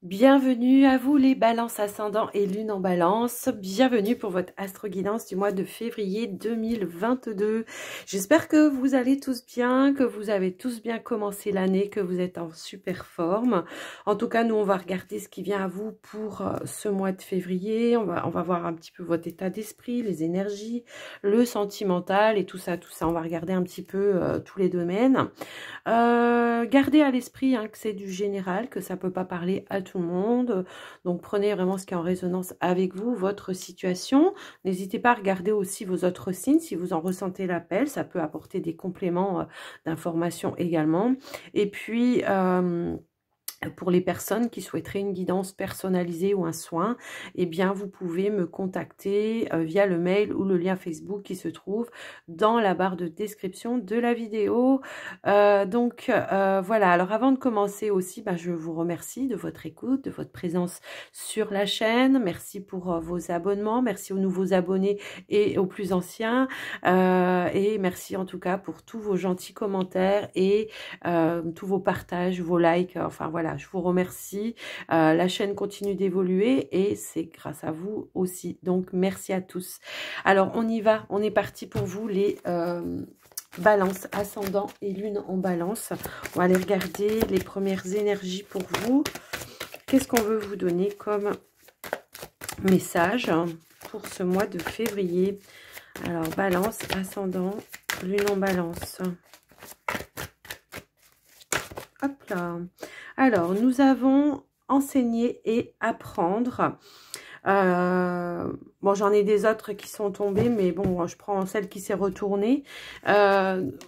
Bienvenue à vous les balances ascendant et lune en balance. Bienvenue pour votre astro-guidance du mois de février 2022. J'espère que vous allez tous bien, que vous avez tous bien commencé l'année, que vous êtes en super forme. En tout cas, nous, on va regarder ce qui vient à vous pour ce mois de février. On va voir un petit peu votre état d'esprit, les énergies, le sentimental et tout ça, tout ça. On va regarder un petit peu tous les domaines. Gardez à l'esprit que c'est du général, que ça peut pas parler à tout le monde. Donc prenez vraiment ce qui est en résonance avec vous, votre situation. N'hésitez pas à regarder aussi vos autres signes si vous en ressentez l'appel. Ça peut apporter des compléments d'informations également. Et puis pour les personnes qui souhaiteraient une guidance personnalisée ou un soin, eh bien, vous pouvez me contacter via le mail ou le lien Facebook qui se trouve dans la barre de description de la vidéo. Voilà. Alors, avant de commencer aussi, je vous remercie de votre écoute, de votre présence sur la chaîne. Merci pour vos abonnements. Merci aux nouveaux abonnés et aux plus anciens. Et merci en tout cas pour tous vos gentils commentaires et tous vos partages, vos likes. Enfin, voilà. Je vous remercie. La chaîne continue d'évoluer et c'est grâce à vous aussi. Donc, merci à tous. Alors, on y va. On est parti pour vous, les balances ascendant et lune en balance. On va aller regarder les premières énergies pour vous. Qu'est-ce qu'on veut vous donner comme message pour ce mois de février? Alors, balance, ascendant, lune en balance. Hop là. Alors, nous avons enseigner et apprendre. Bon, j'en ai des autres qui sont tombées, mais bon, je prends celle qui s'est retournée.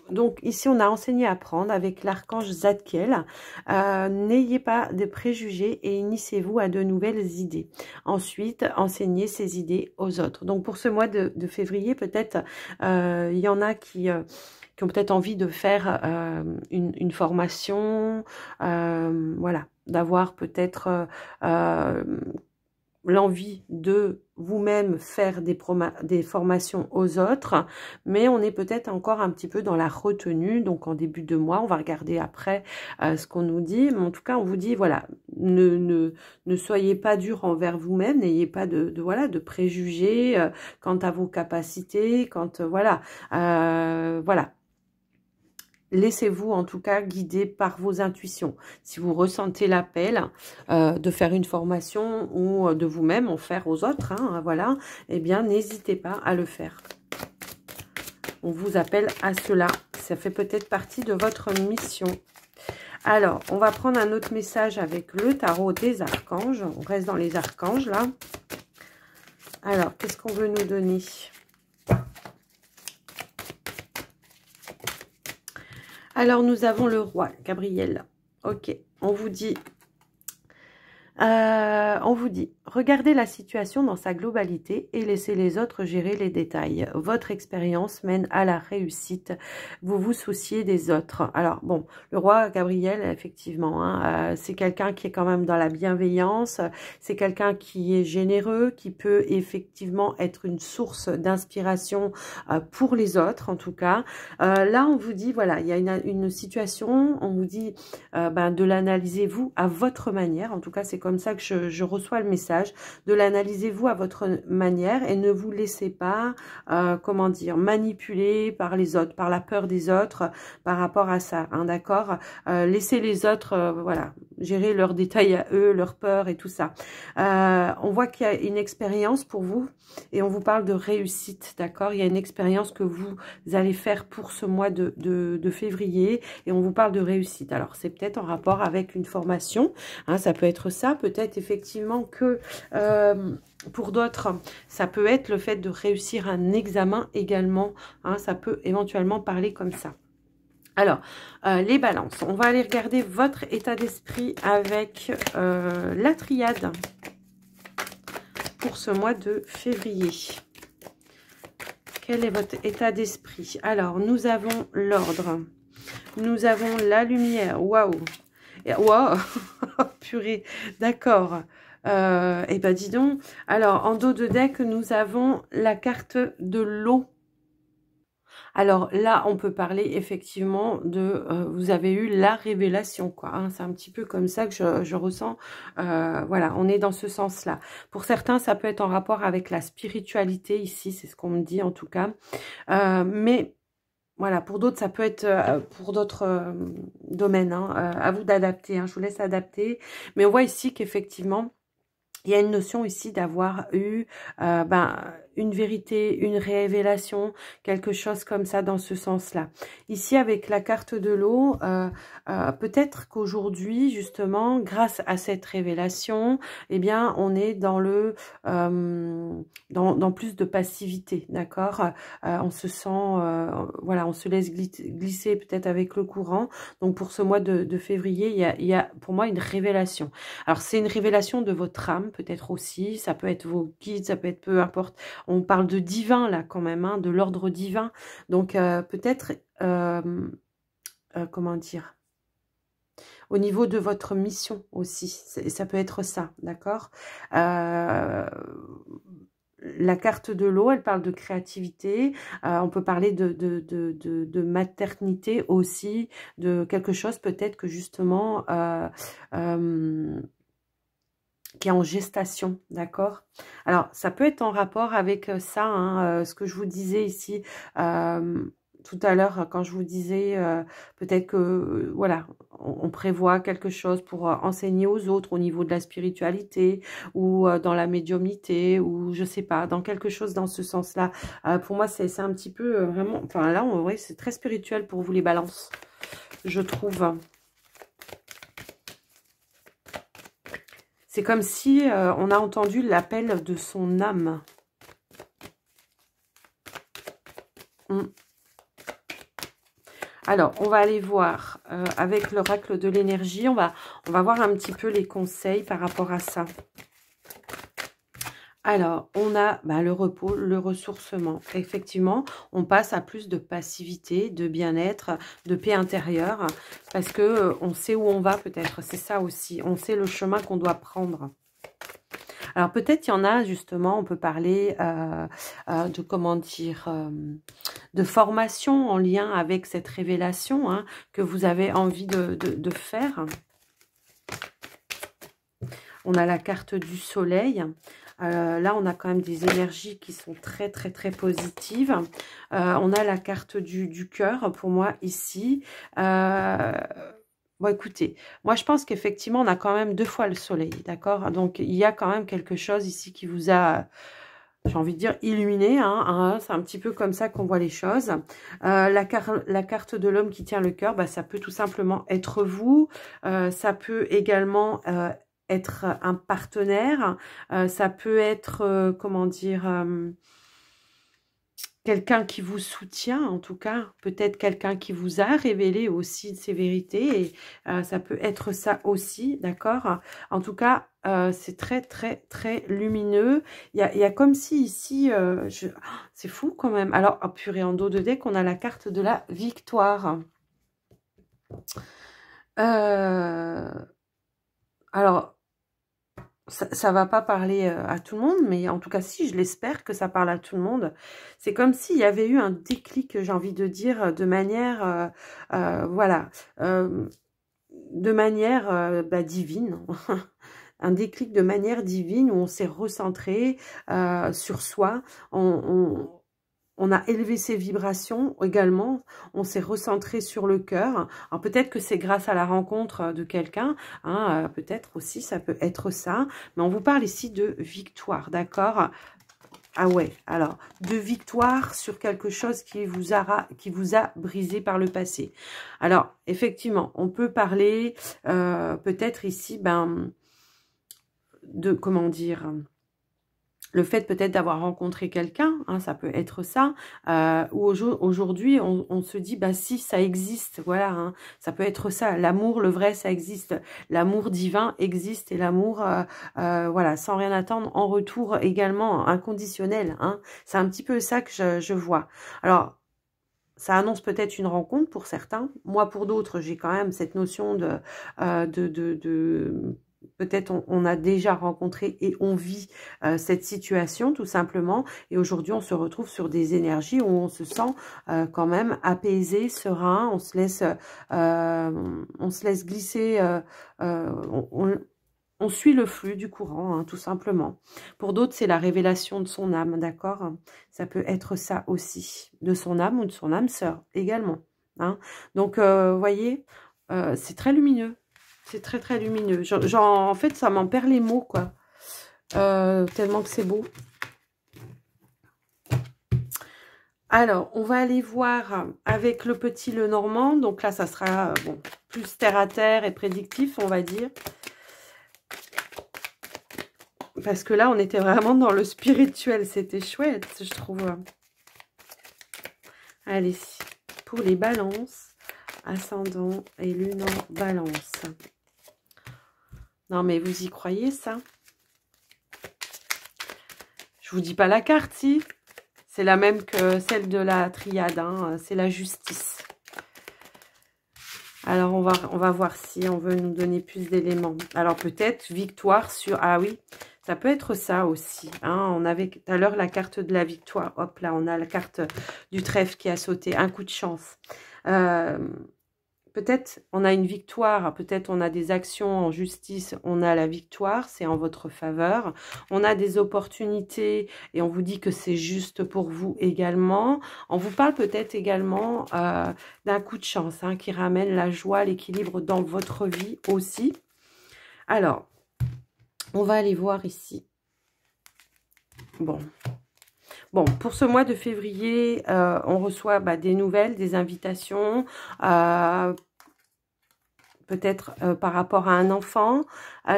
Donc, ici, on a enseigné à apprendre avec l'archange Zadkiel. N'ayez pas de préjugés et initiez-vous à de nouvelles idées. Ensuite, enseignez ces idées aux autres. Donc, pour ce mois de février, peut-être, il y en a qui ont peut-être envie de faire une formation, voilà, d'avoir peut-être l'envie de vous-même faire des formations aux autres, mais on est peut-être encore un petit peu dans la retenue, donc en début de mois, on va regarder après ce qu'on nous dit, mais en tout cas, on vous dit, voilà, ne soyez pas dur envers vous-même, n'ayez pas de préjugés quant à vos capacités, voilà. Laissez-vous en tout cas guider par vos intuitions. Si vous ressentez l'appel de faire une formation ou de vous-même en faire aux autres, voilà, eh bien n'hésitez pas à le faire. On vous appelle à cela. Ça fait peut-être partie de votre mission. Alors, on va prendre un autre message avec le tarot des archanges. On reste dans les archanges là. Alors, qu'est-ce qu'on veut nous donner ? Alors, nous avons le roi, Gabriel. Ok, on vous dit, regardez la situation dans sa globalité et laissez les autres gérer les détails. Votre expérience mène à la réussite. Vous vous souciez des autres. Alors, bon, le roi Gabriel, effectivement, c'est quelqu'un qui est quand même dans la bienveillance. C'est quelqu'un qui est généreux, qui peut effectivement être une source d'inspiration pour les autres, en tout cas. Là, on vous dit, voilà, il y a une situation, on vous dit de l'analyser, vous, à votre manière. En tout cas, c'est comme ça que je reçois le message, de l'analyser vous à votre manière et ne vous laissez pas, comment dire, manipuler par les autres, par la peur des autres par rapport à ça, d'accord. Laissez les autres, voilà, gérer leurs détails à eux, leurs peurs et tout ça. On voit qu'il y a une expérience pour vous et on vous parle de réussite, d'accord. Il y a une expérience que vous allez faire pour ce mois de février et on vous parle de réussite. Alors, c'est peut-être en rapport avec une formation, ça peut être ça, peut-être effectivement que pour d'autres, ça peut être le fait de réussir un examen également, ça peut éventuellement parler comme ça. Alors, les balances, on va aller regarder votre état d'esprit avec la triade pour ce mois de février. Quel est votre état d'esprit? Alors, nous avons l'ordre, nous avons la lumière, waouh, waouh, purée, d'accord. Et ben dis donc, alors en dos de deck, nous avons la carte de l'eau. Alors là, on peut parler effectivement de, vous avez eu la révélation, quoi. Hein, c'est un petit peu comme ça que je ressens. Voilà, on est dans ce sens-là. Pour certains, ça peut être en rapport avec la spiritualité ici, c'est ce qu'on me dit en tout cas. Mais voilà, pour d'autres, ça peut être pour d'autres domaines. Hein, à vous d'adapter. Hein, je vous laisse adapter. Mais on voit ici qu'effectivement, il y a une notion ici d'avoir eu une vérité, une révélation, quelque chose comme ça dans ce sens-là. Ici, avec la carte de l'eau, peut-être qu'aujourd'hui, justement, grâce à cette révélation, eh bien, on est dans le dans plus de passivité, d'accord. On se sent, voilà, on se laisse glisser peut-être avec le courant. Donc, pour ce mois de février, il y a pour moi une révélation. Alors, c'est une révélation de votre âme, peut-être aussi. Ça peut être vos guides, ça peut être peu importe. On parle de divin, là, quand même, hein, de l'ordre divin. Donc, peut-être, comment dire, au niveau de votre mission aussi. Ça peut être ça, d'accord. La carte de l'eau, elle parle de créativité. On peut parler de maternité aussi, de quelque chose peut-être que justement qui est en gestation, d'accord. Alors, ça peut être en rapport avec ça, hein, ce que je vous disais ici tout à l'heure, quand je vous disais peut-être que, voilà, on prévoit quelque chose pour enseigner aux autres au niveau de la spiritualité ou dans la médiumnité ou je sais pas, dans quelque chose dans ce sens-là. Pour moi, c'est un petit peu vraiment, enfin là, en vrai, c'est très spirituel pour vous les balances, je trouve. C'est comme si on a entendu l'appel de son âme. Alors, on va aller voir avec l'oracle de l'énergie. On va voir un petit peu les conseils par rapport à ça. Alors, on a le repos, le ressourcement. Effectivement, on passe à plus de passivité, de bien-être, de paix intérieure, parce que on sait où on va peut-être. C'est ça aussi. On sait le chemin qu'on doit prendre. Alors, peut-être il y en a, justement, on peut parler de, comment dire, de formation en lien avec cette révélation hein, que vous avez envie de faire. On a la carte du soleil. Là, on a quand même des énergies qui sont très, très, très positives. On a la carte du cœur, pour moi, ici. Bon, écoutez, moi, je pense qu'effectivement, on a quand même 2 fois le soleil, d'accord? Donc, il y a quand même quelque chose ici qui vous a... j'ai envie de dire illuminé, hein, c'est un petit peu comme ça qu'on voit les choses. La carte de l'homme qui tient le cœur, ça peut tout simplement être vous. Ça peut également être un partenaire. Ça peut être, comment dire, quelqu'un qui vous soutient, en tout cas. Peut-être quelqu'un qui vous a révélé aussi ses vérités. Et ça peut être ça aussi, d'accord? En tout cas, c'est très, très, très lumineux. Il y a comme si ici, c'est fou quand même. Alors, oh, purée, en dos de deck, on a la carte de la victoire. Alors, ça va pas parler à tout le monde, mais en tout cas, si, je l'espère que ça parle à tout le monde. C'est comme s'il y avait eu un déclic, j'ai envie de dire, de manière, voilà, de manière divine. Un déclic de manière divine où on s'est recentré sur soi, on a élevé ses vibrations également, on s'est recentré sur le cœur. Alors peut-être que c'est grâce à la rencontre de quelqu'un, hein, peut-être aussi ça peut être ça, mais on vous parle ici de victoire, ah ouais, alors, de victoire sur quelque chose qui vous a brisé par le passé. Alors, effectivement, on peut parler peut-être ici, de, comment dire, le fait peut-être d'avoir rencontré quelqu'un, hein, ça peut être ça, ou aujourd'hui on se dit, si, ça existe, voilà, hein, ça peut être ça, l'amour, le vrai, ça existe, l'amour divin existe, et l'amour, voilà, sans rien attendre, en retour également, inconditionnel, hein, c'est un petit peu ça que je vois. Alors, ça annonce peut-être une rencontre pour certains, moi pour d'autres, j'ai quand même cette notion peut-être on a déjà rencontré et on vit cette situation tout simplement. Et aujourd'hui, on se retrouve sur des énergies où on se sent quand même apaisé, serein. On se laisse glisser. On suit le flux du courant, hein, tout simplement. Pour d'autres, c'est la révélation de son âme, d'accord? Ça peut être ça aussi, de son âme ou de son âme sœur également. Hein. Donc, vous voyez, c'est très lumineux. C'est très, très lumineux. En fait, ça m'en perd les mots, quoi. Tellement que c'est beau. Alors, on va aller voir avec le petit Lenormand. Donc là, ça sera bon, plus terre à terre et prédictif, on va dire. Parce que là, on était vraiment dans le spirituel. C'était chouette, je trouve. Allez, pour les balances, ascendant et lune en balance. Non, mais vous y croyez, ça? Je vous dis pas la carte, si. C'est la même que celle de la triade. Hein. C'est la justice. Alors, on va voir si on veut nous donner plus d'éléments. Alors, peut-être victoire sur... Ah oui, ça peut être ça aussi. Hein. On avait tout à l'heure la carte de la victoire. Hop, là, on a la carte du trèfle qui a sauté. Un coup de chance. Peut-être on a une victoire, peut-être on a des actions en justice, on a la victoire, c'est en votre faveur. On a des opportunités et on vous dit que c'est juste pour vous également. On vous parle peut-être également d'un coup de chance hein, qui ramène la joie, l'équilibre dans votre vie aussi. Alors, on va aller voir ici. Bon, pour ce mois de février, on reçoit des nouvelles, des invitations, peut-être par rapport à un enfant,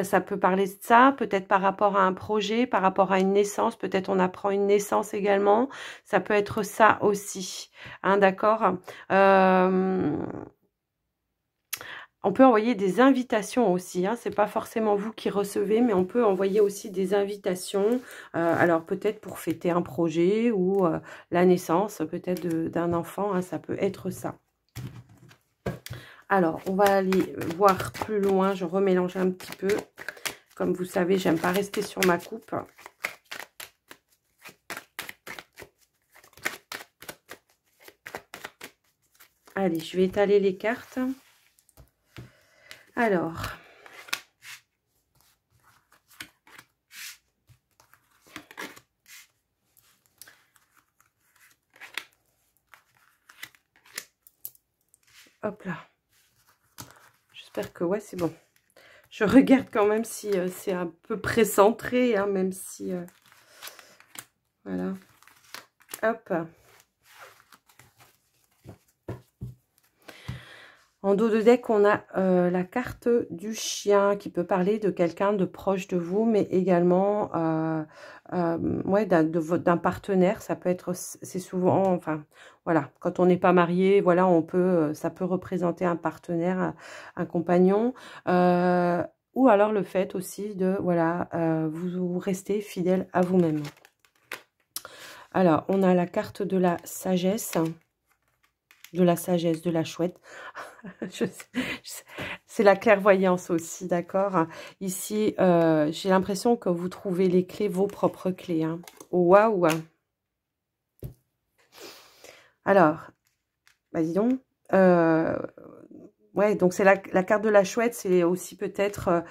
ça peut parler de ça, peut-être par rapport à un projet, par rapport à une naissance, peut-être on apprend une naissance également, ça peut être ça aussi, hein, d'accord. On peut envoyer des invitations aussi, hein. C'est pas forcément vous qui recevez, mais on peut envoyer aussi des invitations, alors peut-être pour fêter un projet ou la naissance peut-être d'un enfant, hein, ça peut être ça. Alors, on va aller voir plus loin. Je remélange un petit peu. Comme vous savez, j'aime pas rester sur ma coupe. Allez, je vais étaler les cartes. Alors. Hop là. J'espère que ouais, c'est bon. Je regarde quand même si c'est à peu près centré, hein, même si... voilà. Hop. En dos de deck, on a la carte du chien qui peut parler de quelqu'un de proche de vous, mais également ouais, d'un partenaire. Ça peut être, c'est souvent, enfin, voilà, quand on n'est pas marié, voilà, ça peut représenter un partenaire, un compagnon, ou alors le fait aussi de, voilà, vous restez fidèle à vous-même. Alors, on a la carte de la sagesse. De la sagesse, de la chouette. C'est la clairvoyance aussi, d'accord. Ici, j'ai l'impression que vous trouvez les clés, vos propres clés. Hein. Waouh. Alors, dis donc. Ouais, donc c'est la carte de la chouette, c'est aussi peut-être,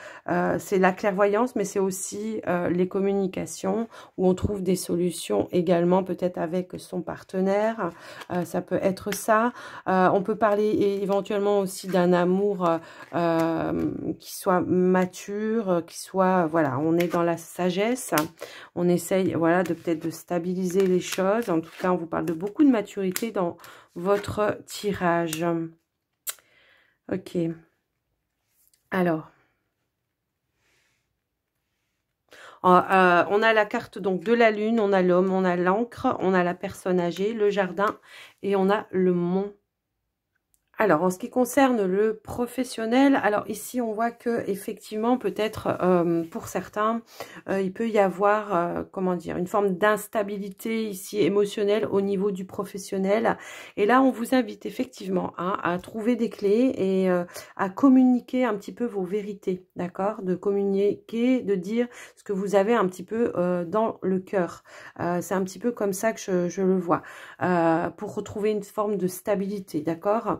c'est la clairvoyance, mais c'est aussi les communications, où on trouve des solutions également, peut-être avec son partenaire, ça peut être ça. On peut parler éventuellement aussi d'un amour qui soit mature, qui soit, voilà, on est dans la sagesse, on essaye, voilà, peut-être de stabiliser les choses. En tout cas, on vous parle de beaucoup de maturité dans votre tirage. Ok. Alors. On a la carte donc de la lune, on a l'homme, on a l'encre, on a la personne âgée, le jardin et on a le mont. Alors, en ce qui concerne le professionnel, alors ici, on voit que effectivement, peut-être pour certains, il peut y avoir, comment dire, une forme d'instabilité ici émotionnelle au niveau du professionnel. Et là, on vous invite effectivement hein, à trouver des clés et à communiquer un petit peu vos vérités, d'accord? De communiquer, de dire ce que vous avez un petit peu dans le cœur. C'est un petit peu comme ça que je le vois, pour retrouver une forme de stabilité, d'accord?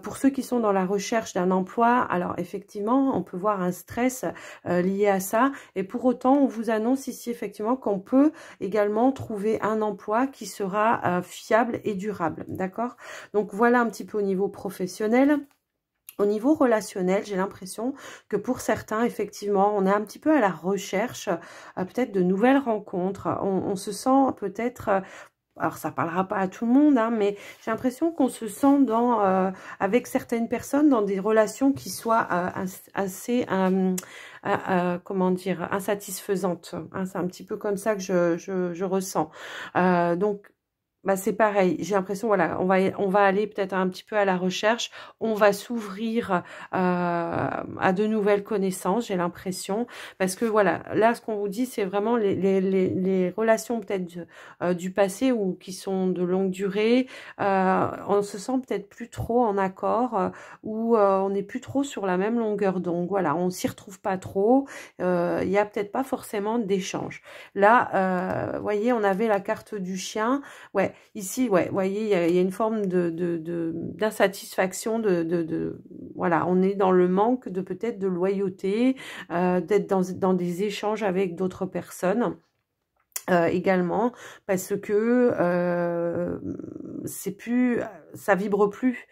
Pour ceux qui sont dans la recherche d'un emploi, alors effectivement, on peut voir un stress lié à ça. Et pour autant, on vous annonce ici effectivement qu'on peut également trouver un emploi qui sera fiable et durable. D'accord? Donc voilà un petit peu au niveau professionnel. Au niveau relationnel, j'ai l'impression que pour certains, effectivement, on est un petit peu à la recherche peut-être de nouvelles rencontres. On se sent peut-être alors ça parlera pas à tout le monde, hein, mais j'ai l'impression qu'on se sent dans, avec certaines personnes dans des relations qui soient assez, comment dire, insatisfaisantes. Hein, c'est un petit peu comme ça que je ressens. Donc bah c'est pareil, j'ai l'impression, voilà, on va aller peut-être un petit peu à la recherche, on va s'ouvrir à de nouvelles connaissances, j'ai l'impression, parce que voilà, là, ce qu'on vous dit, c'est vraiment les relations peut-être du passé ou qui sont de longue durée, on se sent peut-être plus trop en accord, ou on n'est plus trop sur la même longueur d'onde, voilà, on s'y retrouve pas trop, il y a peut-être pas forcément d'échange. Là, voyez, on avait la carte du chien, ouais, ici, ouais, vous voyez, il y a une forme d'insatisfaction, voilà, on est dans le manque de peut-être de loyauté, d'être dans des échanges avec d'autres personnes. Également parce que c'est plus, ça vibre plus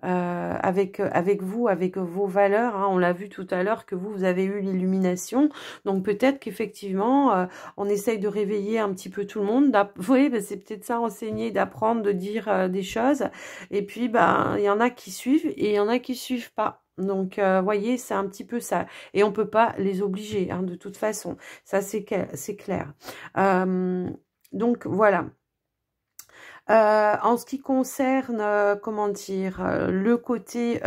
avec vous, avec vos valeurs, hein. On l'a vu tout à l'heure que vous avez eu l'illumination, donc peut-être qu'effectivement on essaye de réveiller un petit peu tout le monde. Oui, ben, c'est peut-être ça, enseigner, d'apprendre, de dire des choses, et puis ben il y en a qui suivent et il y en a qui suivent pas. Donc, voyez, c'est un petit peu ça. Et on peut pas les obliger, hein, de toute façon. Ça, c'est clair. Donc, voilà. En ce qui concerne, comment dire, le côté,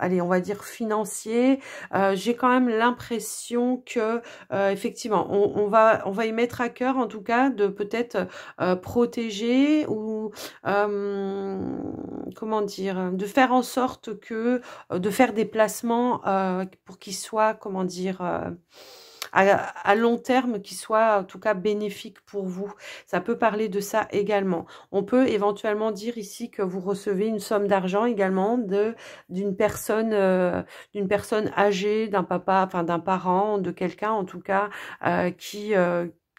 allez, on va dire financier, j'ai quand même l'impression que, effectivement, on va y mettre à cœur, en tout cas, de peut-être protéger ou, comment dire, de faire en sorte que, de faire des placements pour qu'ils soient, comment dire, à long terme qui soit en tout cas bénéfique pour vous. Ça peut parler de ça également. On peut éventuellement dire ici que vous recevez une somme d'argent également d'une personne âgée, d'un papa, enfin d'un parent, de quelqu'un en tout cas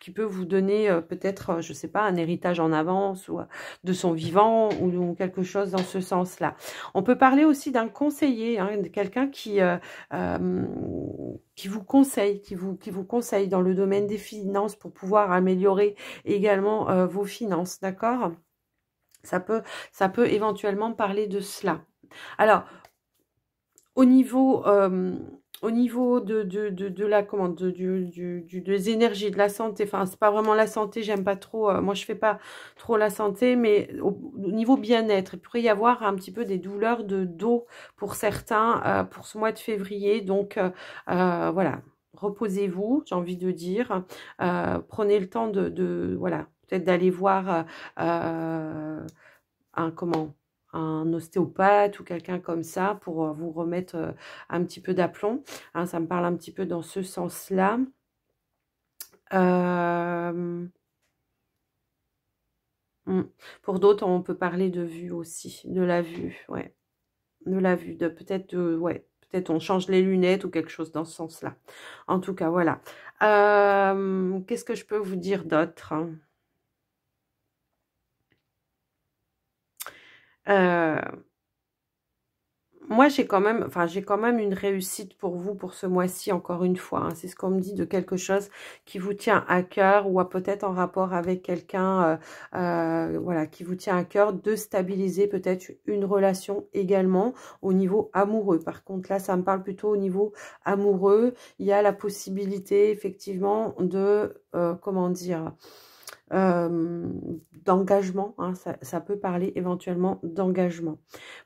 qui peut vous donner peut-être, je sais pas, un héritage en avance ou de son vivant ou quelque chose dans ce sens-là. On peut parler aussi d'un conseiller, hein, de quelqu'un qui vous conseille, qui vous conseille dans le domaine des finances pour pouvoir améliorer également vos finances, d'accord? Ça peut éventuellement parler de cela. Alors, au niveau de la commande des énergies, de la santé, enfin c'est pas vraiment la santé, j'aime pas trop, moi je fais pas trop la santé, mais au niveau bien-être, il pourrait y avoir un petit peu des douleurs de dos pour certains pour ce mois de février, donc voilà, reposez-vous, j'ai envie de dire, prenez le temps voilà, peut-être d'aller voir un ostéopathe ou quelqu'un comme ça pour vous remettre un petit peu d'aplomb. Hein, ça me parle un petit peu dans ce sens-là. Pour d'autres, on peut parler de vue aussi, de la vue, ouais. De la vue, ouais, peut-être on change les lunettes ou quelque chose dans ce sens-là. En tout cas, voilà. Qu'est-ce que je peux vous dire d'autre, hein? Moi, j'ai quand même une réussite pour vous pour ce mois-ci, encore une fois. Hein. C'est ce qu'on me dit de quelque chose qui vous tient à cœur ou peut-être en rapport avec quelqu'un voilà, qui vous tient à cœur de stabiliser peut-être une relation également au niveau amoureux. Par contre, là, ça me parle plutôt au niveau amoureux. Il y a la possibilité, effectivement, de, comment dire, d'engagement, hein, ça peut parler éventuellement d'engagement.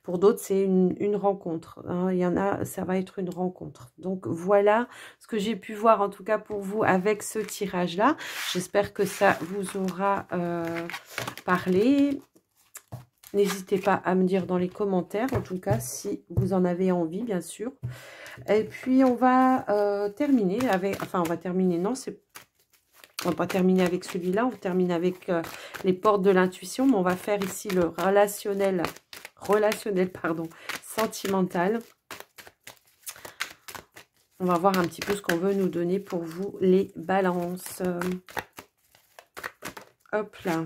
Pour d'autres, c'est une rencontre, hein, il y en a, ça va être une rencontre. Donc voilà ce que j'ai pu voir en tout cas pour vous avec ce tirage-là. J'espère que ça vous aura parlé. N'hésitez pas à me dire dans les commentaires, en tout cas, si vous en avez envie, bien sûr. Et puis, on va terminer avec... Enfin, on va terminer, non, on va pas terminer avec celui-là, on termine avec les portes de l'intuition, mais on va faire ici le relationnel, pardon, sentimental. On va voir un petit peu ce qu'on veut nous donner pour vous, les balances. Hop là.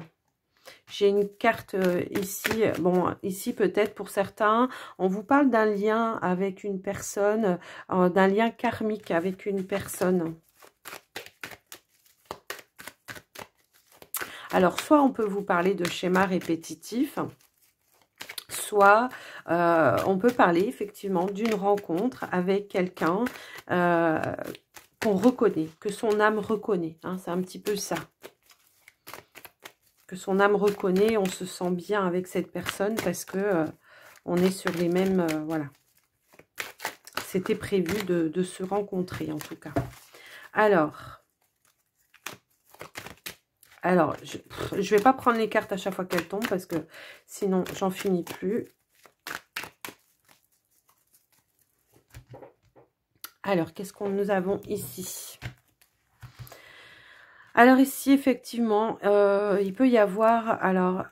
J'ai une carte ici. Bon, ici peut-être pour certains, on vous parle d'un lien avec une personne, d'un lien karmique avec une personne. Alors, soit on peut vous parler de schéma répétitif, soit on peut parler effectivement d'une rencontre avec quelqu'un qu'on reconnaît, que son âme reconnaît. Hein, c'est un petit peu ça. Que son âme reconnaît, on se sent bien avec cette personne parce que on est sur les mêmes... voilà. C'était prévu de se rencontrer en tout cas. Alors, je vais pas prendre les cartes à chaque fois qu'elles tombent parce que sinon, j'en finis plus. Alors, qu'est-ce que nous avons ici? Alors ici, effectivement, il peut y avoir... Alors,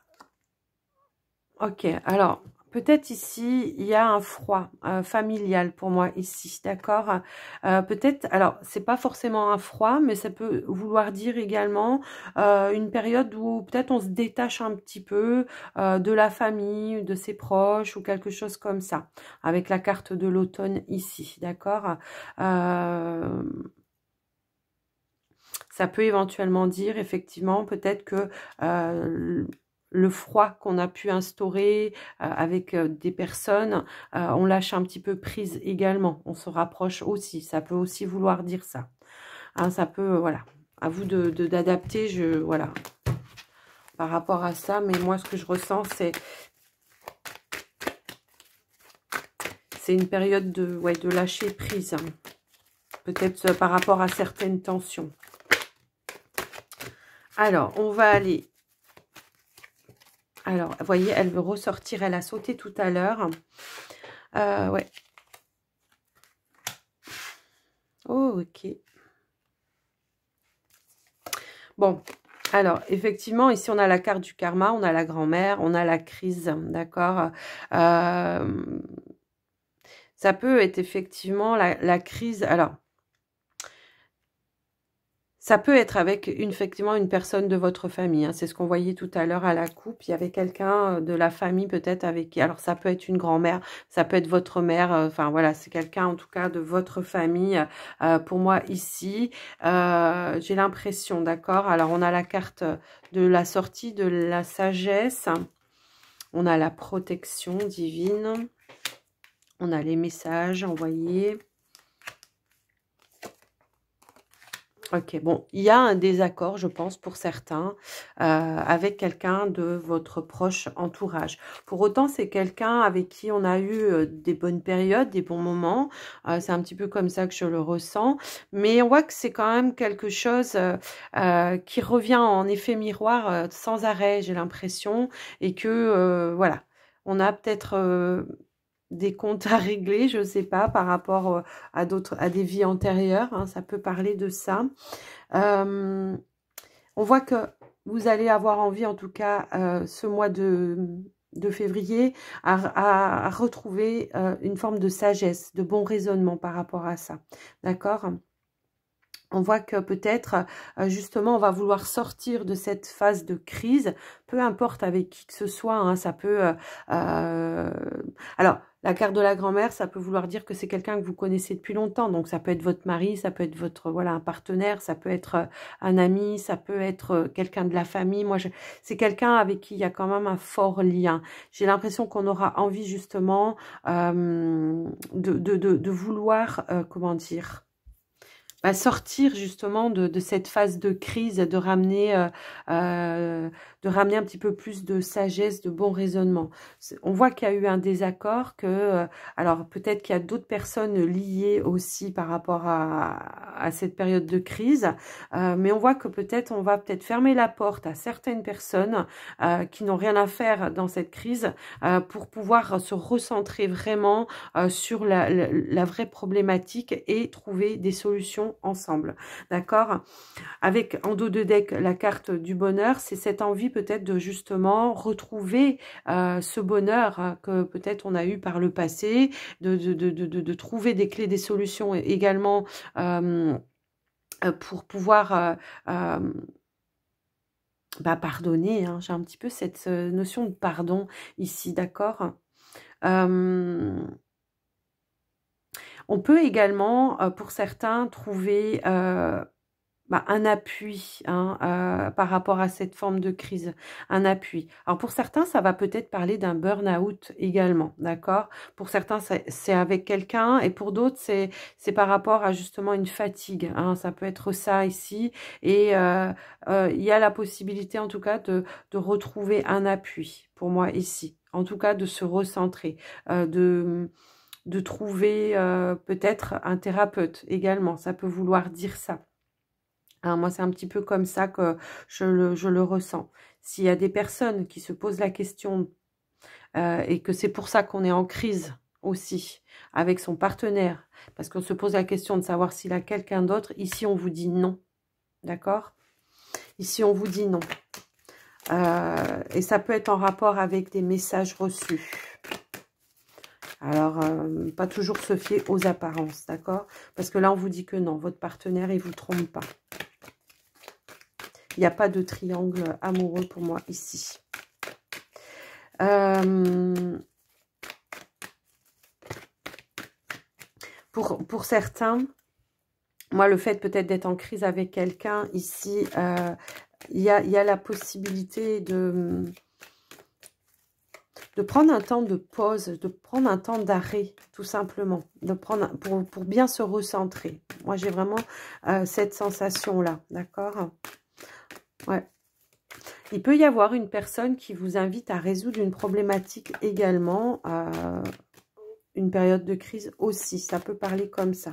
ok, alors... Peut-être ici, il y a un froid familial pour moi ici, d'accord. Peut-être, alors, c'est pas forcément un froid, mais ça peut vouloir dire également une période où peut-être on se détache un petit peu de la famille, de ses proches ou quelque chose comme ça, avec la carte de l'automne ici, d'accord. Ça peut éventuellement dire, effectivement, peut-être que... le froid qu'on a pu instaurer avec des personnes, on lâche un petit peu prise également. On se rapproche aussi. Ça peut aussi vouloir dire ça. Hein, ça peut, voilà. À vous d'adapter, voilà. Par rapport à ça, mais moi, ce que je ressens, c'est une période de lâcher prise. Hein. Peut-être par rapport à certaines tensions. Alors, on va aller... Alors, vous voyez, elle veut ressortir. Elle a sauté tout à l'heure. Ouais. Oh, ok. Bon, alors, effectivement, ici, on a la carte du karma, on a la grand-mère, on a la crise, d'accord. Ça peut être effectivement la crise. Alors, ça peut être avec effectivement une personne de votre famille. Hein. C'est ce qu'on voyait tout à l'heure à la coupe. Il y avait quelqu'un de la famille peut-être avec qui... Alors, ça peut être une grand-mère, ça peut être votre mère. Enfin, voilà, c'est quelqu'un en tout cas de votre famille. Pour moi, ici, j'ai l'impression, d'accord. Alors, on a la carte de la sortie, de la sagesse. On a la protection divine. On a les messages envoyés. Ok, bon, il y a un désaccord, je pense, pour certains, avec quelqu'un de votre proche entourage. Pour autant, c'est quelqu'un avec qui on a eu des bonnes périodes, des bons moments. C'est un petit peu comme ça que je le ressens. Mais on voit que c'est quand même quelque chose qui revient en effet miroir sans arrêt, j'ai l'impression. Et que, voilà, on a peut-être... des comptes à régler, je ne sais pas, par rapport à des vies antérieures, hein, ça peut parler de ça. On voit que vous allez avoir envie, en tout cas, ce mois de février, à retrouver une forme de sagesse, de bon raisonnement par rapport à ça, d'accord ? On voit que peut-être, justement, on va vouloir sortir de cette phase de crise, peu importe avec qui que ce soit, hein, ça peut... alors, la carte de la grand-mère, ça peut vouloir dire que c'est quelqu'un que vous connaissez depuis longtemps, donc ça peut être votre mari, ça peut être votre, voilà, un partenaire, ça peut être un ami, ça peut être quelqu'un de la famille. Moi, c'est quelqu'un avec qui il y a quand même un fort lien. J'ai l'impression qu'on aura envie, justement, de vouloir, comment dire... sortir justement de cette phase de crise, de ramener un petit peu plus de sagesse, de bon raisonnement. On voit qu'il y a eu un désaccord, alors peut-être qu'il y a d'autres personnes liées aussi par rapport à cette période de crise, mais on voit que peut-être on va fermer la porte à certaines personnes qui n'ont rien à faire dans cette crise pour pouvoir se recentrer vraiment sur la vraie problématique et trouver des solutions ensemble. D'accord? Avec en dos de deck la carte du bonheur, c'est cette envie peut-être de justement retrouver ce bonheur que peut-être on a eu par le passé, de trouver des clés, des solutions également pour pouvoir pardonner. Hein. J'ai un petit peu cette notion de pardon ici, d'accord? On peut également, pour certains, trouver un appui par rapport à cette forme de crise, un appui. Alors pour certains, ça va peut-être parler d'un burn-out également, d'accord? Pour certains, c'est avec quelqu'un et pour d'autres, c'est par rapport à justement une fatigue. Hein, ça peut être ça ici et il y a la possibilité en tout cas de retrouver un appui pour moi ici. En tout cas, de se recentrer, de trouver peut-être un thérapeute également. Ça peut vouloir dire ça. Hein, moi, c'est un petit peu comme ça que je le ressens. S'il y a des personnes qui se posent la question et que c'est pour ça qu'on est en crise aussi avec son partenaire, parce qu'on se pose la question de savoir s'il a quelqu'un d'autre, ici, on vous dit non. D'accord? Ici, on vous dit non. Et ça peut être en rapport avec des messages reçus. Alors, pas toujours se fier aux apparences, d'accord? Parce que là, on vous dit que non, votre partenaire, il ne vous trompe pas. Il n'y a pas de triangle amoureux pour moi ici. Pour certains, moi, le fait peut-être d'être en crise avec quelqu'un, ici, il y a la possibilité de prendre un temps de pause, de prendre un temps d'arrêt, tout simplement, de prendre pour bien se recentrer. Moi, j'ai vraiment cette sensation-là, d'accord? Ouais. Il peut y avoir une personne qui vous invite à résoudre une problématique également, une période de crise aussi, ça peut parler comme ça.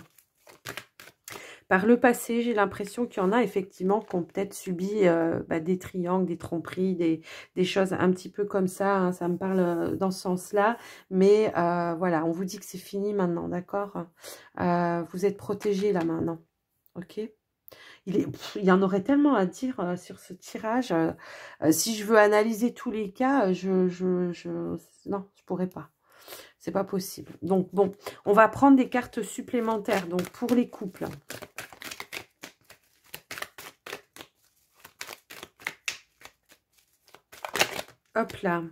Par le passé, j'ai l'impression qu'il y en a effectivement qui ont peut-être subi des triangles, des tromperies, des choses un petit peu comme ça. Hein, ça me parle dans ce sens-là. Mais voilà, on vous dit que c'est fini maintenant, d'accord? Vous êtes protégés là maintenant, ok? Il y en aurait tellement à dire sur ce tirage. Si je veux analyser tous les cas, non, je pourrais pas. C'est pas possible. Donc, bon, on va prendre des cartes supplémentaires. Donc, pour les couples. Hop là.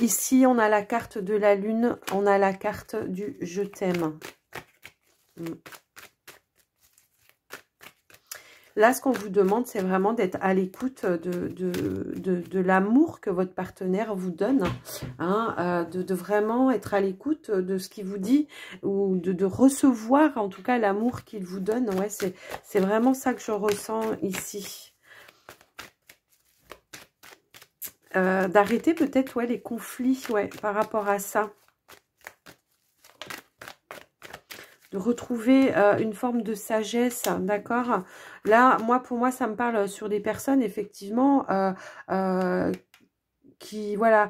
Ici, on a la carte de la lune. On a la carte du je t'aime. Là, ce qu'on vous demande, c'est vraiment d'être à l'écoute de l'amour que votre partenaire vous donne. Hein, de vraiment être à l'écoute de ce qu'il vous dit ou de recevoir, en tout cas, l'amour qu'il vous donne. Ouais, c'est vraiment ça que je ressens ici. D'arrêter peut-être les conflits par rapport à ça. De retrouver une forme de sagesse, d'accord? Là, pour moi, ça me parle sur des personnes, effectivement, qui, voilà,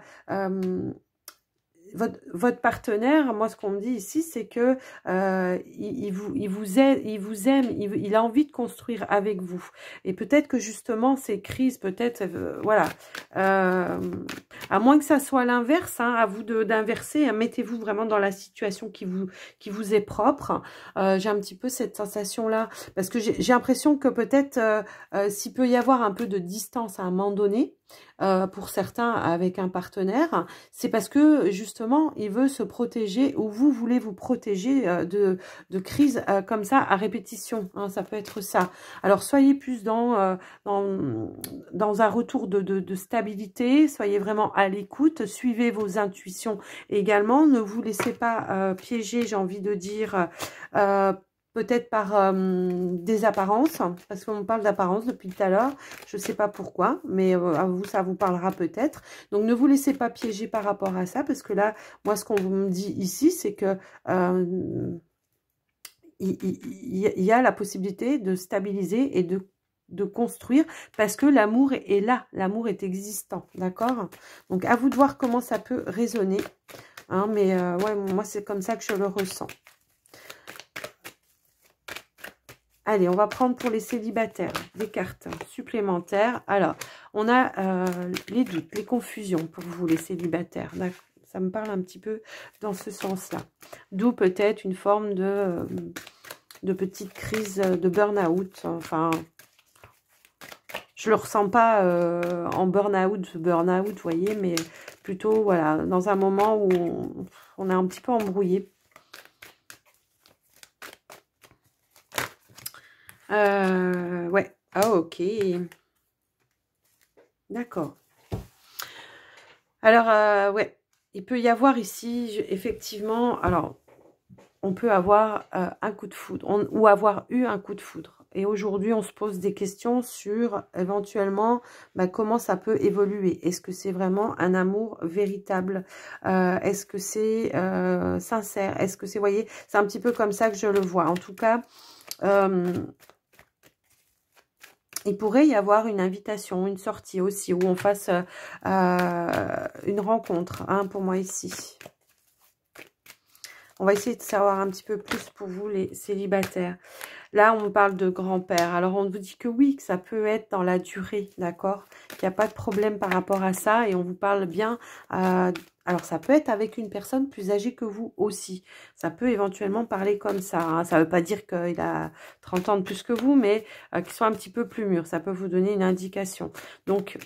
votre partenaire, moi, ce qu'on me dit ici, c'est que il vous aime, il a envie de construire avec vous. Et peut-être que, justement, ces crises, peut-être, voilà, à moins que ça soit l'inverse, hein, à vous d'inverser, hein, mettez-vous vraiment dans la situation qui vous est propre. J'ai un petit peu cette sensation-là, parce que j'ai l'impression que peut-être, s'il peut y avoir un peu de distance à un moment donné, pour certains avec un partenaire, c'est parce que justement il veut se protéger ou vous voulez vous protéger de crises comme ça à répétition, hein, ça peut être ça. Alors soyez plus dans un retour de stabilité, soyez vraiment à l'écoute, suivez vos intuitions également, ne vous laissez pas piéger, j'ai envie de dire, peut-être par des apparences, parce qu'on parle d'apparence depuis tout à l'heure. Je ne sais pas pourquoi, mais à vous, ça vous parlera peut-être. Donc, ne vous laissez pas piéger par rapport à ça, parce que là, moi, ce qu'on me dit ici, c'est que il y a la possibilité de stabiliser et de construire, parce que l'amour est là, l'amour est existant, d'accord? Donc, à vous de voir comment ça peut résonner. Hein, mais ouais, moi, c'est comme ça que je le ressens. Allez, on va prendre pour les célibataires des cartes supplémentaires. Alors, on a les doutes, les confusions pour vous, les célibataires. Ça me parle un petit peu dans ce sens-là. D'où peut-être une forme de petite crise de burn-out. Enfin, je le ressens pas en burn-out, vous voyez, mais plutôt, voilà, dans un moment où on est un petit peu embrouillé. Ouais. Ah, ok. D'accord. Alors, ouais. Il peut y avoir ici, effectivement, alors, on peut avoir un coup de foudre, ou avoir eu un coup de foudre. Et aujourd'hui, on se pose des questions sur, éventuellement, comment ça peut évoluer. Est-ce que c'est vraiment un amour véritable? Est-ce que c'est sincère? Est-ce que c'est, vous voyez, c'est un petit peu comme ça que je le vois. En tout cas, il pourrait y avoir une invitation, une sortie aussi, où on fasse une rencontre, hein, pour moi ici. On va essayer de savoir un petit peu plus pour vous, les célibataires. Là, on parle de grand-père. Alors, on vous dit que oui, que ça peut être dans la durée, d'accord? Qu'il n'y a pas de problème par rapport à ça. Et on vous parle bien... alors, ça peut être avec une personne plus âgée que vous aussi. Ça peut éventuellement parler comme ça. Hein. Ça ne veut pas dire qu'il a 30 ans de plus que vous, mais qu'il soit un petit peu plus mûr. Ça peut vous donner une indication. Donc...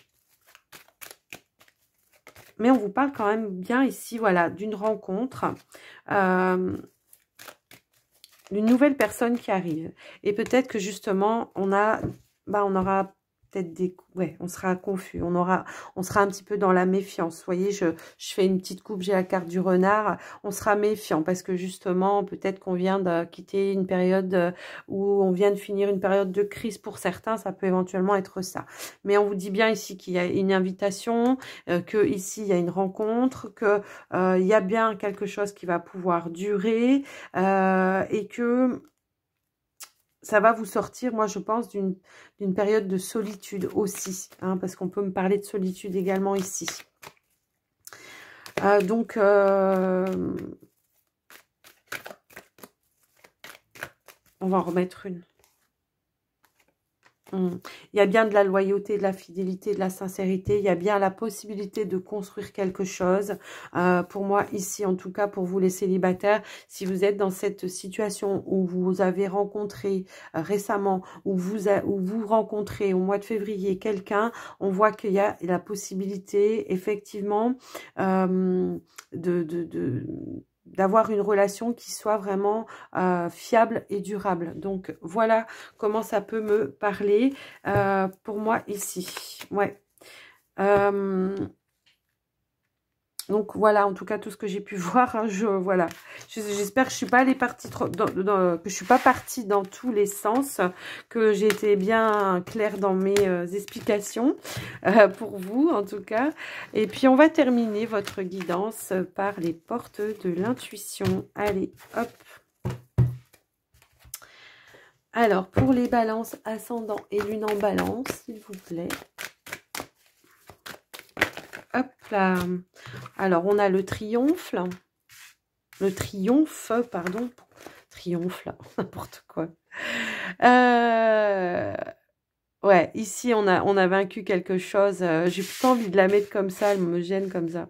Mais on vous parle quand même bien ici, voilà, d'une rencontre, d'une nouvelle personne qui arrive. Et peut-être que justement, on aura peut-être des... Ouais, on sera confus, on sera un petit peu dans la méfiance. Vous voyez, je fais une petite coupe, j'ai la carte du renard. On sera méfiant parce que justement, peut-être qu'on vient de quitter une période où on vient de finir une période de crise pour certains. Ça peut éventuellement être ça. Mais on vous dit bien ici qu'il y a une invitation, que ici il y a une rencontre, que il y a bien quelque chose qui va pouvoir durer et que... ça va vous sortir, moi, je pense, d'une période de solitude aussi, hein, parce qu'on peut me parler de solitude également ici. Donc, on va en remettre une. Il y a bien de la loyauté, de la fidélité, de la sincérité. Il y a bien la possibilité de construire quelque chose. Pour moi, ici, en tout cas, pour vous les célibataires, si vous êtes dans cette situation où vous avez rencontré récemment, où vous rencontrez au mois de février quelqu'un, on voit qu'il y a la possibilité, effectivement, d'avoir une relation qui soit vraiment fiable et durable. Donc, voilà comment ça peut me parler pour moi ici. Ouais. Donc voilà, en tout cas tout ce que j'ai pu voir, hein, voilà. J'espère que je suis pas allée que je suis pas partie dans tous les sens, que j'ai été bien claire dans mes explications pour vous en tout cas. Et puis on va terminer votre guidance par les portes de l'intuition. Allez, hop. Alors pour les balances ascendant et lune en balance, s'il vous plaît. Hop là. Alors, on a le triomphe. Pardon. Triomphe, n'importe quoi. Ouais, ici, on a vaincu quelque chose. J'ai plutôt envie de la mettre comme ça, elle me gêne comme ça.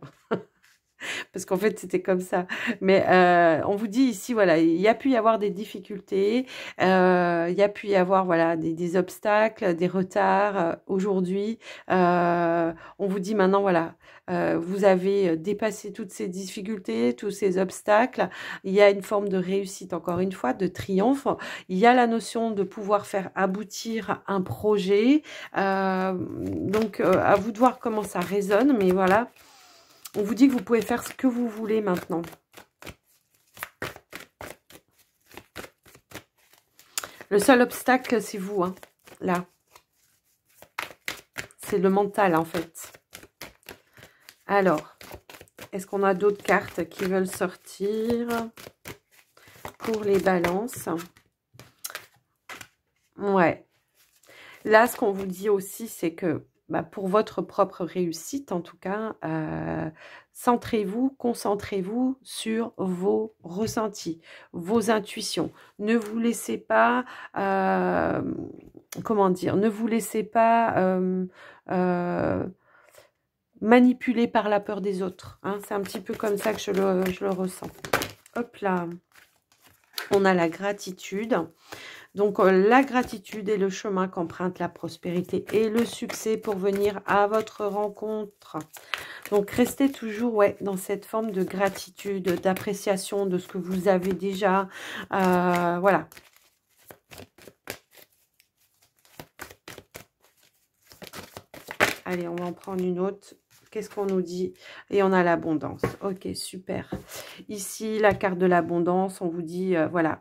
Parce qu'en fait, c'était comme ça. Mais on vous dit ici, voilà, il y a pu y avoir des difficultés, il y a pu y avoir, voilà, des obstacles, des retards. Aujourd'hui, on vous dit maintenant, voilà, vous avez dépassé toutes ces difficultés, tous ces obstacles. Il y a une forme de réussite, encore une fois, de triomphe. Il y a la notion de pouvoir faire aboutir un projet. Donc, à vous de voir comment ça résonne, mais voilà. On vous dit que vous pouvez faire ce que vous voulez maintenant. Le seul obstacle, c'est vous, hein, là. C'est le mental, en fait. Alors, est-ce qu'on a d'autres cartes qui veulent sortir pour les balances? Ouais. Là, ce qu'on vous dit aussi, c'est que bah, pour votre propre réussite, en tout cas, centrez-vous, concentrez-vous sur vos ressentis, vos intuitions. Ne vous laissez pas, comment dire, ne vous laissez pas manipuler par la peur des autres. Hein. C'est un petit peu comme ça que je le ressens. Hop là, on a la gratitude. Donc, la gratitude est le chemin qu'emprunte la prospérité et le succès pour venir à votre rencontre. Donc, restez toujours dans cette forme de gratitude, d'appréciation de ce que vous avez déjà. Voilà. Allez, on va en prendre une autre. Qu'est-ce qu'on nous dit? Et on a l'abondance. Ok, super. Ici, la carte de l'abondance, on vous dit, voilà.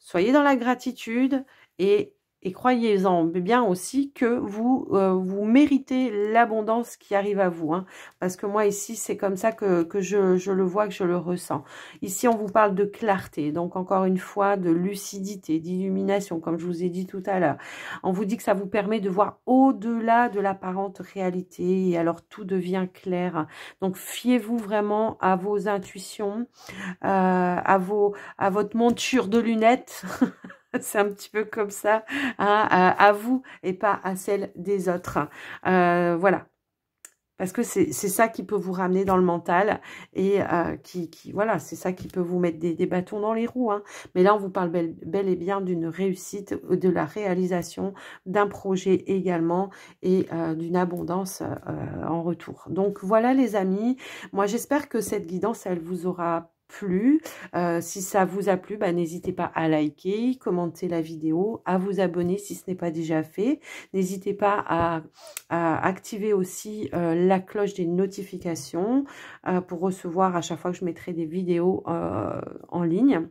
Soyez dans la gratitude et croyez-en bien aussi que vous, vous méritez l'abondance qui arrive à vous. Hein, parce que moi, ici, c'est comme ça que je le vois, que je le ressens. Ici, on vous parle de clarté. Donc, encore une fois, de lucidité, d'illumination, comme je vous ai dit tout à l'heure. On vous dit que ça vous permet de voir au-delà de l'apparente réalité. Et alors, tout devient clair. Donc, fiez-vous vraiment à vos intuitions, à votre monture de lunettes. C'est un petit peu comme ça, hein, à vous et pas à celle des autres. Voilà. Parce que c'est ça qui peut vous ramener dans le mental et voilà, c'est ça qui peut vous mettre des bâtons dans les roues. Hein. Mais là, on vous parle bel et bien d'une réussite, de la réalisation d'un projet également et d'une abondance en retour. Donc voilà les amis, moi j'espère que cette guidance, elle vous aura plu. Si ça vous a plu, bah, n'hésitez pas à liker, commenter la vidéo, à vous abonner si ce n'est pas déjà fait. N'hésitez pas à activer aussi la cloche des notifications pour recevoir à chaque fois que je mettrai des vidéos en ligne.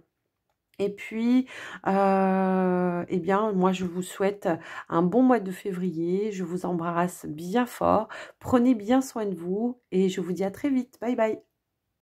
Et puis, eh bien, moi, je vous souhaite un bon mois de février. Je vous embrasse bien fort. Prenez bien soin de vous et je vous dis à très vite. Bye bye.